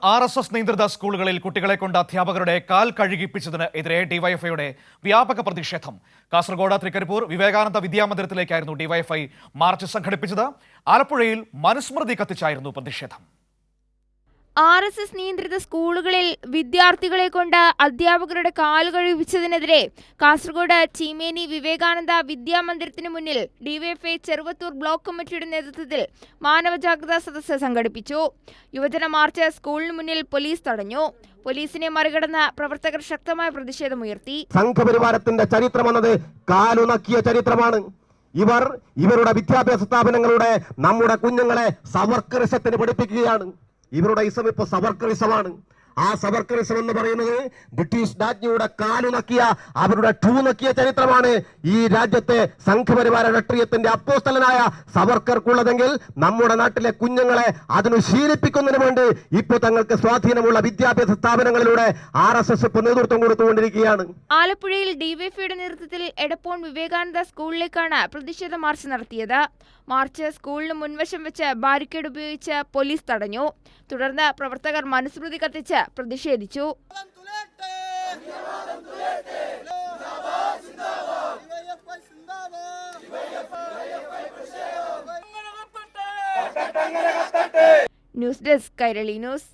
RSS നിയന്ത്രിത സ്കൂളുകളിൽ കുട്ടികളെ കൊണ്ട് അധ്യാപകരുടെ കാൽ കഴുകിപ്പിച്ചതിന് എതിരെ ഡിവൈഎഫ്ഐയുടെ വ്യാപക പ്രതിഷേധം. കാസർഗോഡ് തൃക്കരിപ്പൂർ വിവേകാനന്ദ വിദ്യാമന്ദിരത്തിലേക്കായിരുന്നു ഡിവൈഎഫ്ഐ മാർച്ച് സംഘടിപ്പിച്ചത്. ആലപ്പുഴയിൽ മനുസ്മൃതി കത്തിച്ചായിരുന്നു പ്രതിഷേധം. RSS നിയന്ത്രിത സ്കൂളുകളിൽ വിദ്യാർത്ഥികളെ കൊണ്ട് അധ്യാപകരുടെ കാല് കഴിപ്പിച്ചതിനെതിരെ കാസർഗോഡ് ചീമേനി വിവേകാനന്ദ വിദ്യാമന്ദിരത്തിന് മുന്നിൽ ഡിവൈഎഫ്ഐ ചെറുവത്തൂർ ബ്ലോക്ക് കമ്മിറ്റിയുടെ നേതൃത്വത്തിൽ മാനവജാഗ്രതാ സദസ്സ് സംഘടിപ്പിച്ചു. യുവജന മാർച്ച് സ്കൂളിന് മുന്നിൽ പോലീസ് തടഞ്ഞു. പോലീസിനെ മറികടന്ന് പ്രവർത്തകർ ശക്തമായ പ്രതിഷേധമുയർത്തി. സംഘപരിവാരത്തിന്റെ ചരിത്രം എന്നത് കാലുനക്കിയ ചരിത്രമാണ്. ഇവരുടെ വിദ്യാഭ്യാസ സ്ഥാപനങ്ങളുടെ നമ്മുടെ കുഞ്ഞുങ്ങളെ സവർക്കറിസത്തിന് പഠിപ്പിക്കുകയാണ്. ഇവരുടെ ഇസം ഇപ്പോൾ സവർക്കറിസമാണ്. ആ സവർക്കറിസം എന്ന് പറയുന്നത് ബ്രിട്ടീഷ് രാജ്ഞിയുടെ കാലുനക്കിയ അവരുടെ നക്കിയ ചരിത്രമാണ് ഈ രാജ്യത്തെ സംഘപരിവാര രാഷ്ട്രീയത്തിന്റെ അപ്പോസ്തലനായ സവർക്കർക്കുള്ളതെങ്കിൽ നമ്മുടെ നാട്ടിലെ കുഞ്ഞുങ്ങളെ അതിന് ശീലിപ്പിക്കുന്നതിന് വേണ്ടി ഇപ്പോൾ തങ്ങൾക്ക് സ്വാധീനമുള്ള വിദ്യാഭ്യാസ സ്ഥാപനങ്ങളിലൂടെ RSS ഇപ്പോൾ നേതൃത്വം കൊടുത്തുകൊണ്ടിരിക്കുകയാണ്. ആലപ്പുഴയിൽ ഡിവൈഎഫ്ഐയുടെ നേതൃത്വത്തിൽ എടപ്പോൺ വിവേകാനന്ദ സ്കൂളിലേക്കാണ് പ്രതിഷേധ മാർച്ച് നടത്തിയത്. മാർച്ച് സ്കൂളിന് മുൻവശം വെച്ച് ബാരിക്കേഡ് ഉപയോഗിച്ച് പോലീസ് തടഞ്ഞു. തുടർന്ന് പ്രവർത്തകർ മനുസ്മൃതി കത്തിച്ച് പ്രതിഷേധിച്ചു. News desk Kairali news.